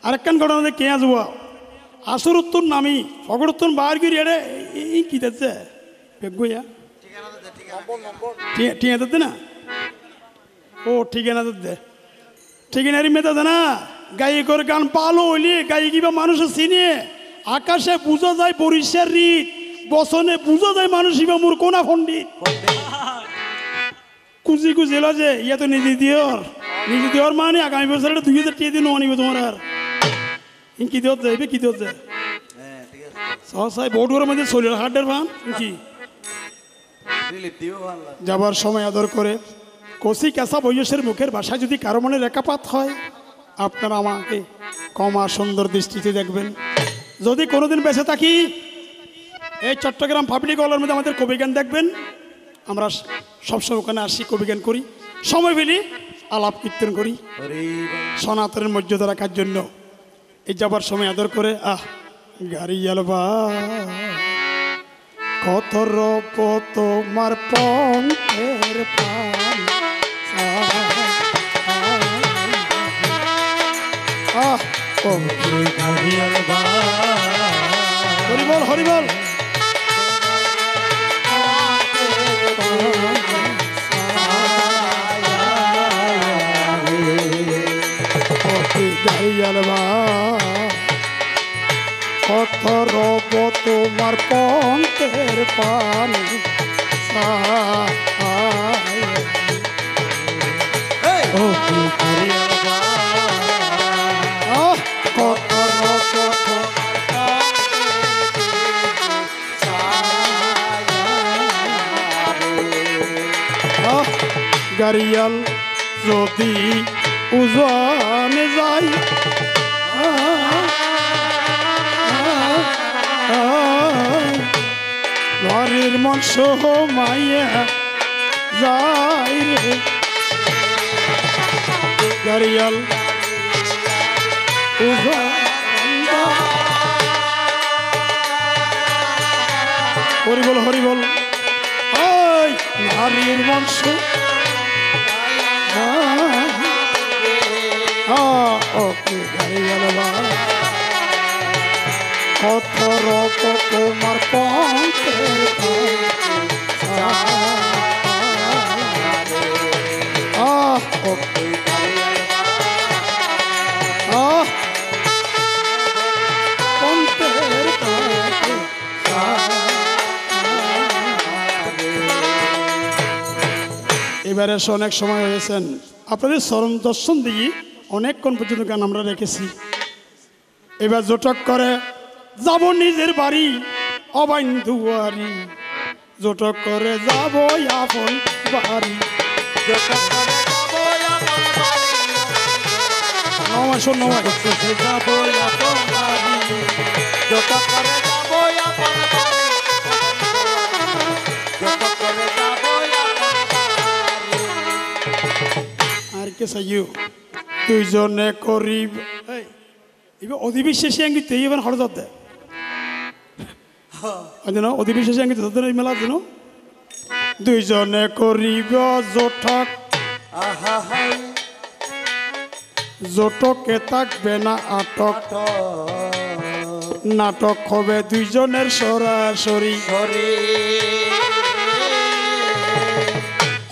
আরেকখান ঘটনা কে আসব আসর উত্তর নামি ফগর উত্তর বার করি এড়ে এই কি দিচ্ছে বেগুয়া ঠিকানা দিতে না ও ঠিকানা দিতে ঠিকানারি মেতা না গায়কের গান পালো হইলে গায়ক কিবা মানুষের চিনে আকাশে বুঝা যায় বরিশার রীত বসনে বুঝা যায় মানুষ ইবা মোর কোনা পণ্ডিত কুচি কুচিল যে ইয়া তো নিজে দিওর মানে আগামী বছর 2000 টাকা দিন আনিব তোমার আর কি দিওর যাইবে কি দিওর যায় সহসাই বোর্ডের মধ্যে চলিল হাটের ভান কি যাবার সময় আদর করে কষি কাঁচা বয়সের মুখের ভাষায় যদি কারো মনে রেখাপাত হয় আপনারা আমাকে কমা সুন্দর দৃষ্টিতে দেখবেন যদি কোনোদিন বেঁচে থাকি এই চট্টগ্রাম পাবলিক হলের মধ্যে আমাদের কবিগান দেখবেন আমরা সবসময় ওখানে আসি কবিগান করি সময় পেলে আলাপ কীর্তন করি সনাতনের মর্যাদা রাখার জন্য এই যাবার সময় আদর করে গাড়ি আলবা কত রপ তোমার পঙ্কের পান হরিবল হরিবল কত রব তোমার পঙ্কের পান কত গাড়িয়াল যদি উজানে যাই ঘরের মন সহ মাইয়া যাই রে গাড়িয়াল হরিবল হরিবল ওই নারীর বংশ ওকে গাড়িয়াল কত রপ তোমার পঙ্কের এবারে অনেক সময় হয়েছেন আপনাদের চরণ দর্শন দিয়ে অনেকক্ষণ পর্যন্ত গান আমরা রেখেছি এবার জোটক করে যাব নিজের বাড়ি অবাইন দুয়ারি জোটক করে যাব আপন বাড়ি আর কে চাইও দুইজনে করিব এবার অধিবিশ্বাসী আঙ্গিতে এবার হঠাৎ দেয় অধিবিশ্বাসী আঙ্গিতে এই মেলা যেন দুইজনে করিব জোটক জোটকে থাকবে না আটক নাটক হবে দুইজনের সরাসরি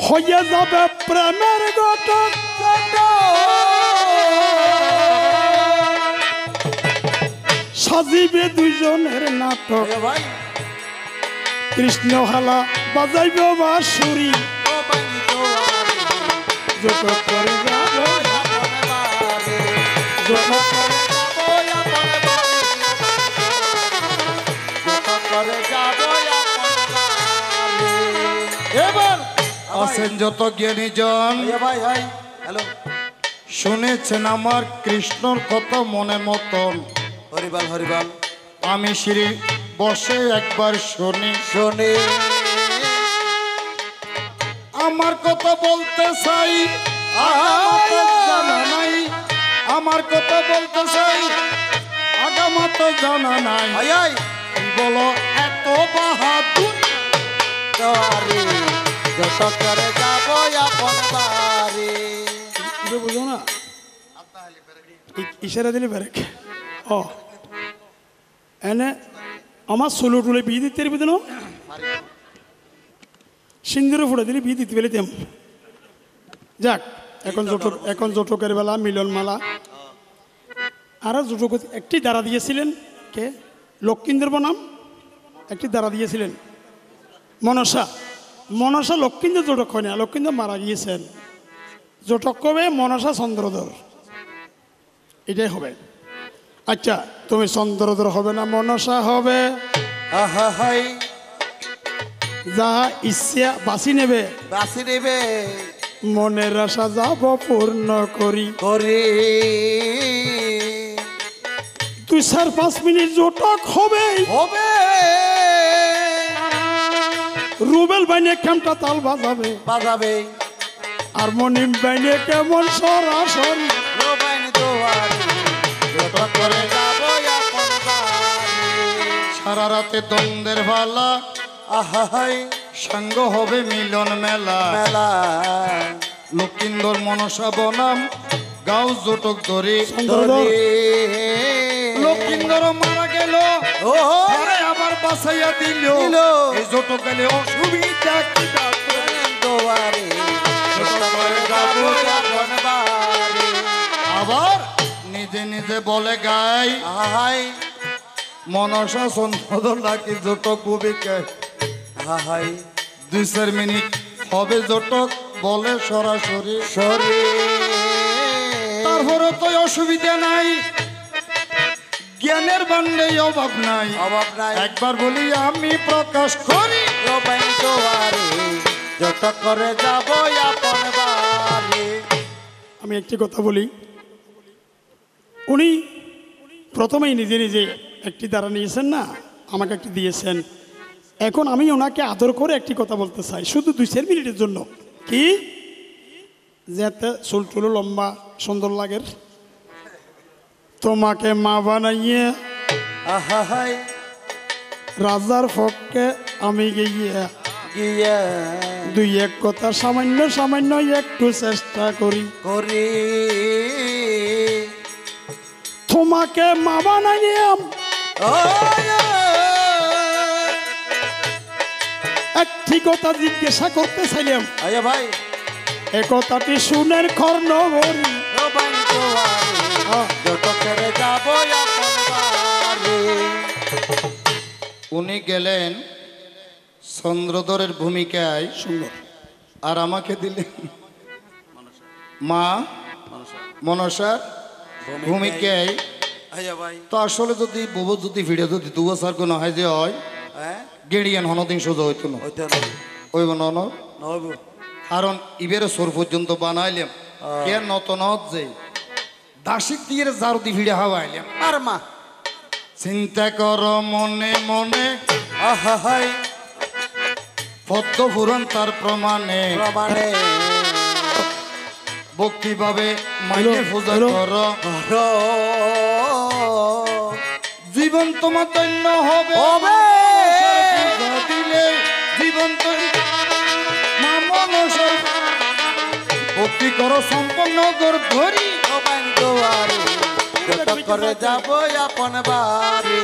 হইয়া যাবে প্রেমের ঘটক সাজিবে দুইজনের নাটক কৃষ্ণ হালা বাজাইব বাঁশুরি জোটক করে যাব এবার আছেন যত জ্ঞানী জন শুনেছেন আমার কৃষ্ণর কথা মনে মতন হরিবাল হরিবাল আমি শ্রী বসে একবার শুনি আমার কথা বলতে চাই জানা নাই আমার কথা বলতে চাই আগামা তো জানা নাই বলো এত বাহাদুর যত করে যাব আপন বাড়ি বুঝো না ইশারা দিলে বেরেক ও এনে আমার ষোলো টুলে বিয়ে দিতে পারবি তো সিন্দুরে ফুটে দিলে বিয়ে দিতে পেরেতাম যাক এখন জটকের বেলা মিলন মালা আর জটক একটি দ্বারা দিয়েছিলেন কে লক্ষ্মীন্দ্র বনাম একটি দ্বারা দিয়েছিলেন মনসা লক্ষ্মীন্দ্র জটক হয় না লক্ষ্মীন্দ্র মারা গিয়েছেন জটক কবে মনসা চন্দ্রধর এটাই হবে আচ্ছা তুমি চন্দ্রধর হবে না মনসা হবে যা ইচ্ছা বাঁচি নেবে মনের আশা যাব পূর্ণ করি 2-4-5 মিনিট জটক হবে রুবেল বাইনে কেমটা তাল বাজাবে আর মনিম বাইনে কেমন সরাসরি সারা রাতে দ্বন্দ্বের ভালা সঙ্গ হবে মিলন মেলা লক্ষ্মীন্দর মনসা বনাম গাও জটক ধরে লক্ষ্মীন্দর মারা গেল আবার বাসাইয়া দিল এই জটক গেলে অসুবিধা কি আবার নিজে নিজে বলে গাই মনসা চন্দ্রধর নাকি জটক ভূমিকা 2-4 মিনিট হবে জটক বলে সরাসরি তারপরে তো অসুবিধা নাই জ্ঞানের বান্ডে অভাব নাই একবার বলি আমি প্রকাশ করি জটক করে যাব আপন বাড়ি আমি একটি কথা বলি উনি প্রথমেই নিজে নিজে একটি দ্বারা নিয়েছেন না আমাকে একটি দিয়েছেন এখন আমি ওনাকে আদর করে একটি কথা বলতে চাই শুধু 2-4 মিনিটের জন্য কি যেতে চুলটুলো লম্বা সুন্দর লাগে তোমাকে মা বানাইয়ে রাজার পক্ষে আমি গিয়ে 2-1 কথা সামান্য একটু চেষ্টা করি তোমাকে মা বানাইয়ে একটি কথা জিজ্ঞাসা করতে চাইলাম ভাই এ কথাটি শুনের কর্ণ করি উনি গেলেন চন্দ্রধরের ভূমিকায় সুন্দর আর আমাকে দিলেন মা মনসার ভূমিকায় তো আসলে যদি বউ যদি ভিডিও যদি 2-4 গুণ হয় যে হয় গেড়িয়ান হনদিন সোজা হইতো না ওই কারণ ইবের সোর পর্যন্ত বানাইলাম কে নত যে দাসিক দিয়ে জারুদি ভিড়ে হাওয়াইলাম আর মা চিন্তা কর মনে মনে পদ্ম পুরাণ তার প্রমাণে ভক্তি ভাবে মাইনে পূজা কর জীবন তোমার ধন্য হবে দিলে জীবন ভক্তি করো সম্পন্ন ধরি করে যাব আপন বাড়ি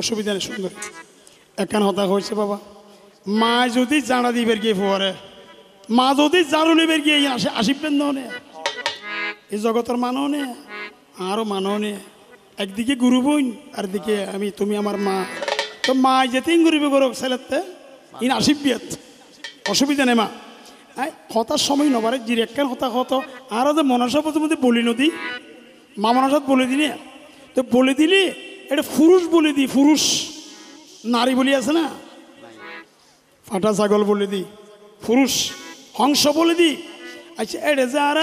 অসুবিধা নেই সুন্দর এখান হতা হয়েছে বাবা মা যদি জানা দিবের গিয়ে পরে মা যদি জারুলিবের গিয়ে আসিবেন নে এই জগতের মানও নে আরও মানও নে একদিকে গুরু বোন আর দিকে আমি তুমি আমার মা তো মা যেতেই গরিবে গরক ছেলেতে ইন আসিবিয়াত অসুবিধা নেই মা হতার সময় নবারে জিরেকান হতা হত আরও যে মনসা প্রথমে বলি নদী মা মনসাত বলে দিলি তো বলে দিলি এটা পুরুষ বলে দি পুরুষ নারী বলি আছে না ফাটা ছাগল বলে দি পুরুষ হংস বলে দি আচ্ছা এটা যে আর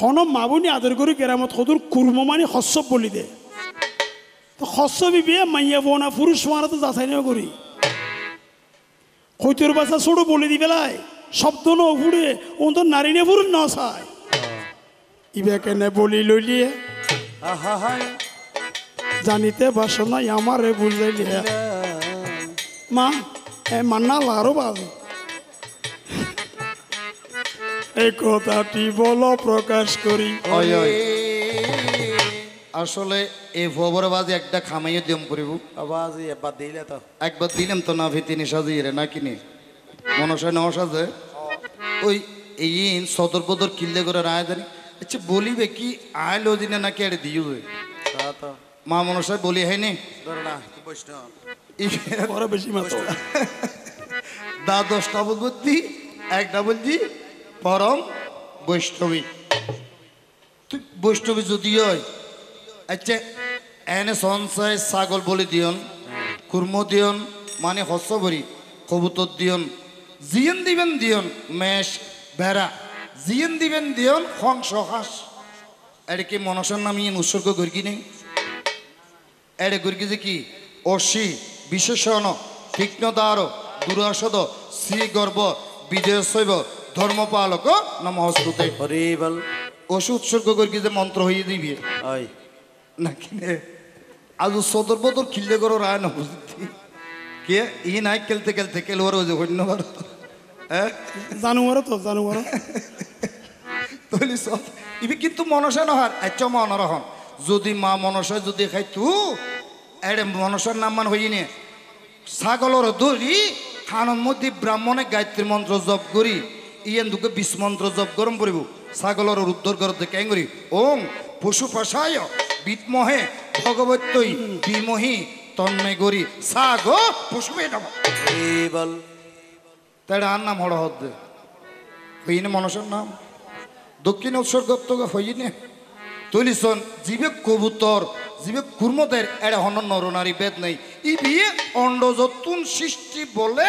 হন মাবনি আদর করি কেরামত সদুর কুর্ম মানে হস্যব বলি দে তো হস্যবি বিয়ে মাইয়া বোনা পুরুষ মারা তো যাচাই নেওয়া করি কৈতর বাচ্চা ছোটো বলে দি বেলায় শব্দ ন ঘুরে ও তো নারী নে পুরুষ ন চায় ইবে কেনে বলি লইলিয়ে জানিতে বাসনাই আমারে বুঝাইলিয়া মা মান্না লারো বাজ এই কথাটি বলো প্রকাশ করি। ওই ওই আসলে এই ফবর বাজে একটা খামাইয়ে দিম পড়িব বাজি এবার দিলে তো একবার দিলাম তো না ভিতিনি সাজিয়ে রে না কিনে মনসায় নওয়া সাজে ওই এই সদর বদর কিল্লে করে রায় জানি আচ্ছা বলিবে কি আইলো দিনে নাকি আরে দিও তা তো মা মনসায় বলি হয়নি ধর না বৈষ্ণব বড় বেশি মাত্র দা 10টা বুদ্ধি একটা বলছি পরম বৈষ্ণবী তুই বৈষ্ণবী যদি হয় আচ্ছা এনে সঞ্চয় ছাগল বলি দিয়ন কুর্ম দিয়ন মানে হস্য ভরি কবুতর দিয়ন জিয়ন দিবেন দিয়ন মেষ ভেড়া জিয়ন দিবেন দিয়ন হংস হাঁস এটা কি মনসার নাম ইয়ে উৎসর্গ গর্গি নেই এড়ে গর্গি যে কি অসি বিশেষণ তীক্ষ্ণদার দুরাসদ শ্রী গর্ব বিজয় শৈব ধর্মপালক নমস্তুতে হরি বল অসি উৎসর্গ গর্গি যে মন্ত্র হয়ে দিবি ওই নাকি আজ সদর বদর খিল্লে করো রায় না বুঝতি কে ই নাই খেলতে খেলতে খেলোয়ার হয়ে ধন্যবাদ হ্যাঁ জানুয়ারও তো জানুয়ারও তৈলি সব ইবি কিন্তু মনসা নহার এচ মনৰ হন যদি মা মনসা যদি খাইতু এড়ে মনসার নাম মান হইনি ছাগলর ধরি খানন মধ্যে ব্রাহ্মণে গায়ত্রী মন্ত্র জপ করি ইয়েন দুকে বিষ মন্ত্র জপ গরম পড়িব ছাগলর উদ্ধার করতে কেন করি ওম পশু পাশায় বিদ্মহে ভগবত্যই বিমহি তন্মে গরি সাগ পশু বেটাম হরি বল তাই আর নাম হড় হদ্দে হইনি মনসার নাম দক্ষিণ উৎসর্গ হইনি তৈলি শোন জীবে কবুতর জীবে কুর্মদের এড়ে হন নরনারী বেদ নেই ই বিয়ে অন্ডযতুন সৃষ্টি বলে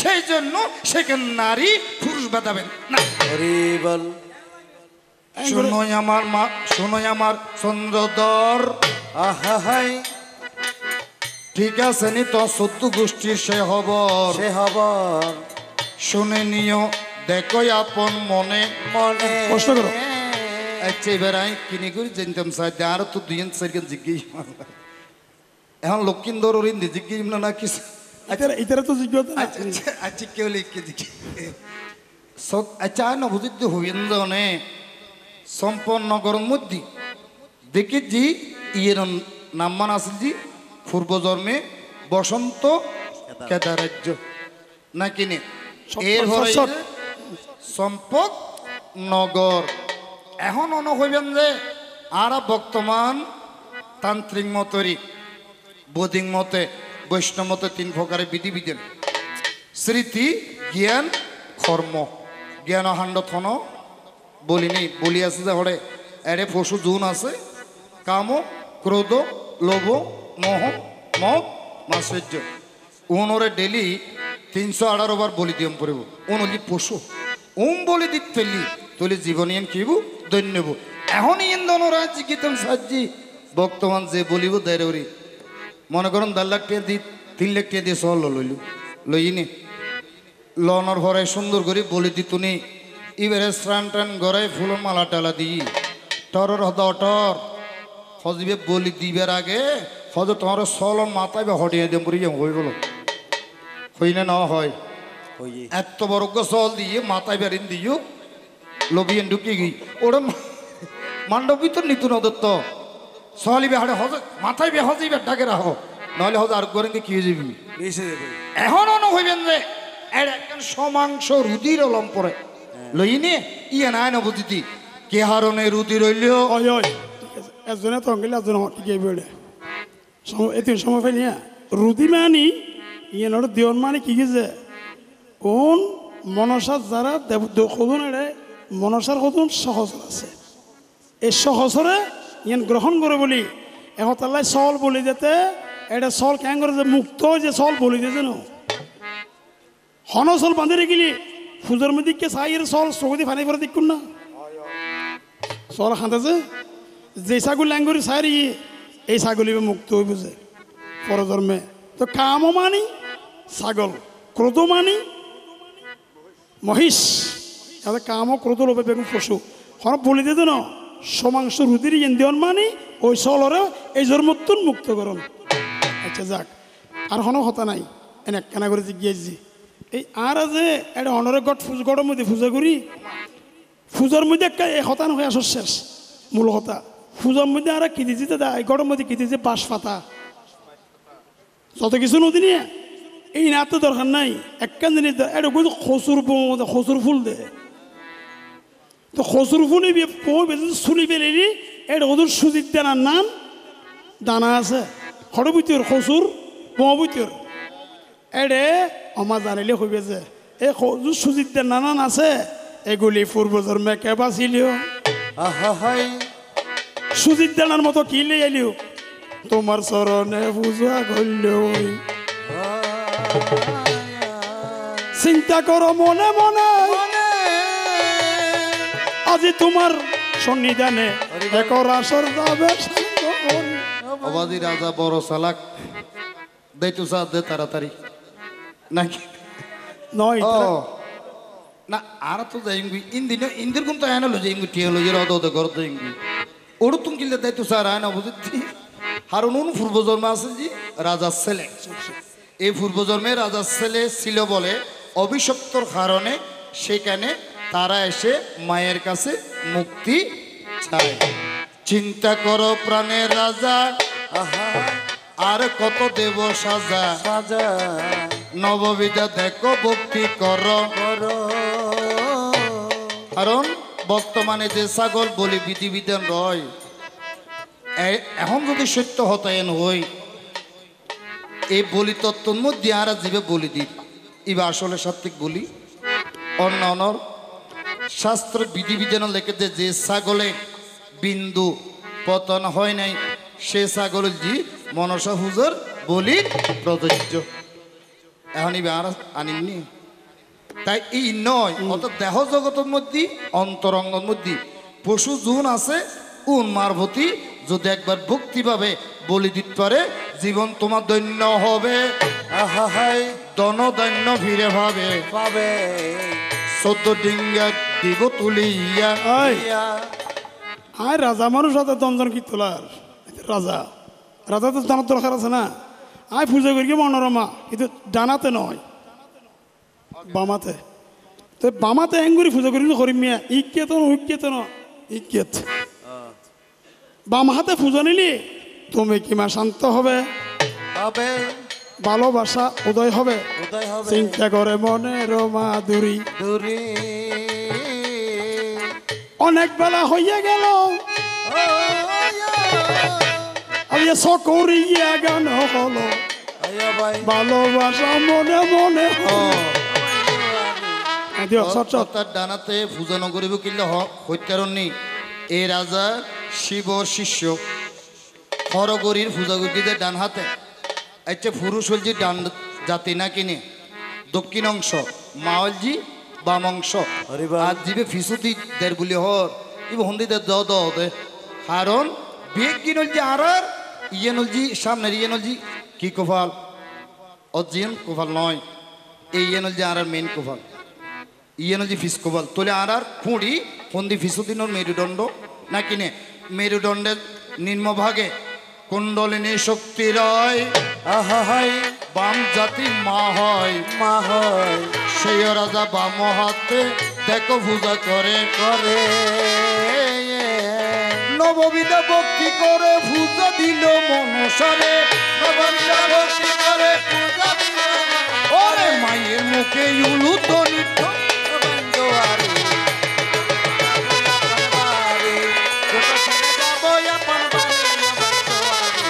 সেই জন্য সেখানে নারী পুরুষ বেদাবেন না হরি বল শোনোই আমার মা শোনোই আমার চন্দ্রদর আহা হাই ঠিক আছে নি তো সত্য গোষ্ঠীর সে খবর সে হবর শুনে নিও দেখো আপন মনে মনে কষ্ট করো। আচ্ছা এবার আমি কিনে করে জানতাম স্যার আরো তো দুই সেকেন্ড জিজ্ঞেস এখন লক্ষিন্দর ওরিন্দি জিজ্ঞেস না কিছু ইতারা তো যোগ্যতা না। আচ্ছা আচ্ছা আচ্ছা কেউ লিখে জিজ্ঞেস আচ্ছা না বুঝতে হইন্দনে সম্পন্ন গরম মধ্যে দেখেছি ইয়ের নাম মান আছে জি পূর্বজন্মে বসন্ত কেদারাজ্য না কিনে এর ঘরে সম্পদ নগর এখন অন হইবেন যে আর বর্তমান তান্ত্রিক মতরি বৌদ্ধিক মতে বৈষ্ণব মতে 3 প্রকারে বিধি বিধান স্মৃতি জ্ঞান কর্ম জ্ঞান হাণ্ড থন বলি নেই বলি আছে যে হরে এড়ে পশু জুন আছে কাম ক্রোধ লোভ মোহ মদ মাশ্চর্য উনরে ডেলি 318 বার বলি দিয়ম পড়ব উনলি পশু বলি দিত ফেললি তুলি জীবনী কিবু ধন্যব এখন ইন্দনরা জিজ্ঞিতম সাজি বর্তমান যে বলিব দেরি মনে করেন 10 লাখ টাকা দি 3 লাখ টাকা দিয়ে সহ লইলু লইনি লনর ঘরে সুন্দর করে বলি দি তুনি ইবারে স্নান টান গড়াই ফুলের মালা টালা দি টরর হদ অটর হজিবে বলি দিবার আগে হজ তোমার সলন মাথায় বা হটিয়ে দেম পড়ি হয়ে গেল হই না হয় ওই এত বড় সল দিয়ে মাথায় বেরিন দিও লবিয়েন ঢুকিয়ে গই ওরা মান্ডবী তো নিতু নদত্ত সলিবে হাড়ে হজ মাথায় বে হজিবে ডাকে রাখো নাহলে হজ আর করেন কি হয়ে যাবি বেশি দেবে এখন অন হইবেন যে এর একজন সমাংস রুদির অলম পরে লইনে ইয়ে নাই না বুঝিতি কে হারণে রুদি রইলেও ওই ওই ঠিক আছে একজনে তো অঙ্গিলে একজন টিকে বেড়ে এতে সময় ফেলি হ্যাঁ রুদি মানি ইয়ে নড় দিওন মানে কি গেছে কোন মনসার যারা সদন এড়ে মনসার সদন সহসর আছে এই সহসরে ইয়ান গ্রহণ করে বলি এখন তাল্লাই চল বলি যেতে এটা চল কেন করে যে মুক্ত যে চল বলি দিয়েছে ন হনচল বাঁধি রেখিলি ফুজোর মধ্যে কে চাই এর চল চকুদি ফানি করে দেখুন না চল খাঁতেছে যে ছাগল ল্যাঙ্গুরি চাই এই ছাগলি মুক্ত হয়ে বুঝে পরজন্মে তো কামও মানি ছাগল ক্রোধ মানি মহিষ তাদের কামও ক্রোধ লোভে বেগুন পশু হন বলি দিত না সমাংস রুদির ইন্দিয়ন মানি ওই চলরে এই জন্মত্তুন মুক্ত করুন আচ্ছা যাক আর হন হতা নাই এনে কেনা করে জিজ্ঞেসছি এই আর যে এটা অনরে গড় মধ্যে পূজা করি ফুজোর মধ্যে একটা এ হতান হয়ে আসর শেষ মূল কথা ফুজোর মধ্যে আর কি দিতে দেয় গরম মধ্যে কি দিতে বাঁশ পাতা যত কিছু নদী নিয়ে এই না তো দরকার নাই একখান জিনিস এটা কিন্তু খসুর ফুল দে তো খসুর ফুল শুনি পেলেনি এটা ওদের সুজিত দানার নাম দানা আছে হরবুতির খসুর মহবুতির এডে আমার জানিলে হইবে যে এই সুজিত নানান আছে এগুলি পূর্বজন্মে কে বাঁচিলিও আহাহাই সুজিত দানার মতো কি লে এলিও তোমার চরণে পূজা করল চিন্তা করো মনে মনে আজি তোমার সন্নিধানে একর আসর যাবে অবাদি রাজা বড় চালাক দেইতো চা দে তাড়াতাড়ি নাকি নয় ও না আর তো যাইঙ্গি ইন্দির কোন তো আয়না লো যাইঙ্গি টিয়া লো এর অদ ঘর যাইঙ্গি ওড় তুম কিলে দাইতো স্যার আয়না বুঝতি হারুন পূর্বজন্মে আছে জি রাজার ছেলে এই পূর্বজন্মে রাজার ছেলে ছিল বলে অভিশপ্তর কারণে সেখানে তারা এসে মায়ের কাছে মুক্তি চায় চিন্তা করো প্রাণের রাজা আহা আর কত দেব সাজা সাজা নববিধা দেখো ভক্তি করো করো কারণ বর্তমানে যে ছাগল বলি বিধিবিধান রয় এখন যদি সত্য হতায়ন হই এই বলি তত্ত্বর মধ্যে আর জীবে বলি দিই ইবা আসলে সাত্বিক বলি অন্য অনর শাস্ত্র বিধিবিধান লেখে যে ছাগলে বিন্দু পতন হয় নাই সে ছাগল জি মনসা হুজুর বলি প্রযোজ্য এখন ইবা আর আনিনি তাই এই নয় অত দেহ জগতের মধ্যে অন্তরঙ্গের মধ্যে পশু জুন আছে উন্মারভূতি যদি একবার ভক্তি পাবে বলি দিতে পারে জীবন তোমার দৈন্য হবে আহাহাই দৈন্য ফিরে ভাবে পাবে 14 ডিঙ্গা দিব তুলিয়া ইয়া আর রাজা মানুষ হাতে দঞ্জন কি তোলার রাজা রাজা তো জানার দরকার আছে না আয় পুজো করি মনোরমা কিন্তু ডানাতে নয় বামাতে তো বামাতে এঙ্গুরি পুজো করি করিম মিয়া ইকেত ইকেত বাম হাতে পুজো নিলি তুমি কিমা শান্ত হবে পাবে ভালোবাসা উদয় হবে উদয় হবে চিন্তা করে মনের মাধুরী দূরে অনেক বেলা হইয়া গেল আমি সকরিয়া গান হলো আয়া ভাই ভালোবাসা মনে মনে দিও সচ্চত তার ডানাতে পূজা নগরিব কিল্লা হত্যারণ্যি এই রাজা শিব শিষ্য হরগরির পূজা করিতে ডান হাতে আচ্ছা পুরুষ হলজি ডান জাতি না কিনে দক্ষিণ অংশ মাওলজি বাম অংশ হরিবাল। আর জিবে ফিসুতি দের বলি হর ইব হন্দিতে দ দে কারণ বেগ কি নলজি আর ইয়ে নলজি সামনের ইয়ে নলজি কি কোফাল অজিয়ন কোফাল নয় এই ইয়ে নলজি আর মেন কোফাল ইয়ে নলজি ফিস কোফাল তোলে আর খুঁড়ি হন্দি ফিসুদিনর মেরুদণ্ড না কিনে মেরুদণ্ডের নিম্নভাগে কুণ্ডলিনী শক্তি রয় আহাহাই বাম জাতি মা হয় মা হয় সেই রাজা বাম হাতে দেখো পূজা করে করে নববিধা ভক্তি করে পূজা দিল মনসারে নববিধা ভক্তি করে পূজা দিল ওরে মায়ের মুখে উলু তো নিত বন্ধু আরে বারে যত ছেড়ে যাবো আপন বারে বন্ধু আরে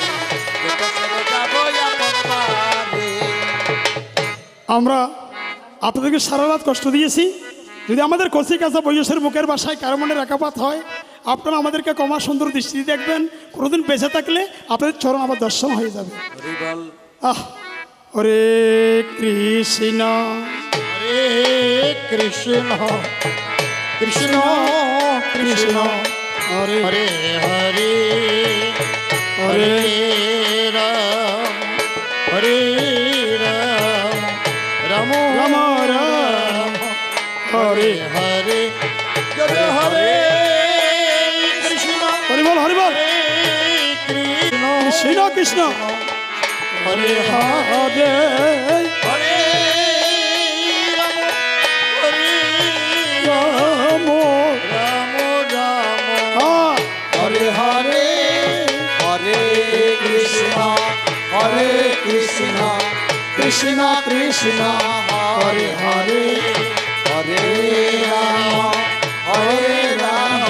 যত ছেড়ে যাবো আপন বারে আমরা আপনাদেরকে সারা রাত কষ্ট দিয়েছি যদি আমাদের কচি কাঁচা বয়সের মুখের বাসায় কারো মনে রেখাপাত হয় আপনারা আমাদেরকে কমা সুন্দর দৃষ্টি দেখবেন কোনোদিন বেঁচে থাকলে আপনাদের চরণ আবার দর্শন হয়ে যাবে হরিবল আহ হরে কৃষ্ণ হরে কৃষ্ণ কৃষ্ণ কৃষ্ণ হরে হরে হরে হরে রাম হরে রাম রাম রাম রাম হরে হরে হরে হরে কৃষ্ণ হরিবল হরিবল কৃষ্ণ কৃষ্ণ কৃষ্ণ হরে হরে হরে রাম হরে রাম হরে কৃষ্ণ কৃষ্ণ কৃষ্ণ হরে হরে হরে রাম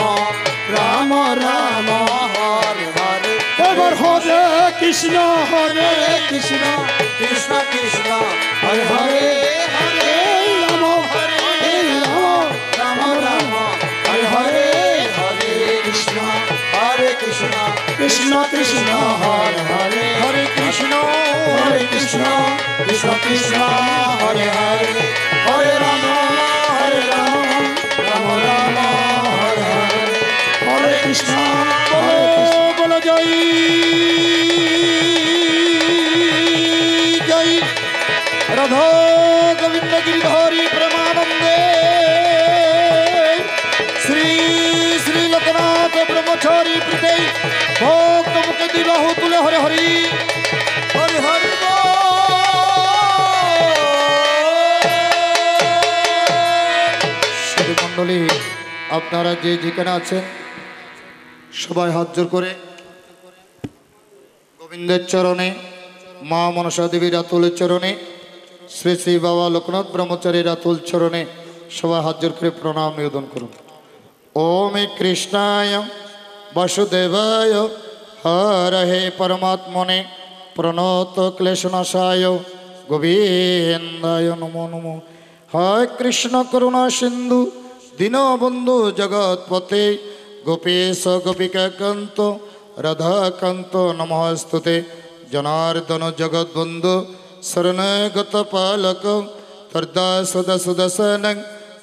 রাম রাম হরে হরে এবার হরে কৃষ্ণ কৃষ্ণ কৃষ্ণ কৃষ্ণ হরে হরে হরে রাম রাম রাম হরে হরে হরে কৃষ্ণ কৃষ্ণ কৃষ্ণ হরে হরে হরে কৃষ্ণ কৃষ্ণ কৃষ্ণ হরে হরে হরে রাম রাম রাম হরে হরে হরে কৃষ্ণ বলো জয় জয় রাধা গোবিন্দ গিরিধারী প্রেমানন্দে শ্রী শ্রী লোকনাথ ব্রহ্মচারী প্রীতে ভক্ত মুখে দিবাহু তুলে হরে হরি হরি হরি মন্ডলী আপনারা যে যেখানে আছেন সবাই হাত জোর করে গোবিন্দের চরণে মা মনসা দেবীর আতুলের চরণে শ্রী শ্রী বাবা লোকনাথ ব্রহ্মচারীর আতুল চরণে সবাই হাত জোর করে প্রণাম নিবেদন করুন। ওম কৃষ্ণায় বাসুদেবায় হরে পরমাত্মনে প্রণত ক্লেশনাশায় গোবিন্দায় নমো নমো। হয় কৃষ্ণ করুণা সিন্ধু দীনবন্ধু জগৎপতে গোপীশ গোপিকা কান্ত রাধাকান্ত নমস্তুতে জনার্দন জগৎবন্ধু শরণগত পালক তর্দাসদসদসন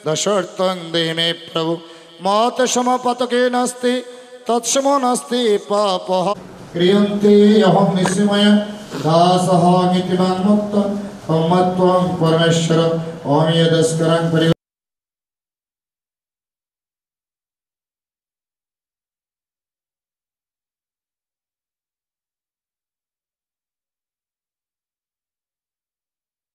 দশর্থং দেহি মে প্রভু মাত সমাপতকে নাস্তি তৎসমো নাস্তি পাপঃ ক্রিয়ন্তে অহং নিঃসময় দাসঃ ইতি মান্মত্ত মত্ত্বং পরমেশ্বর ওম যদস্করং পরি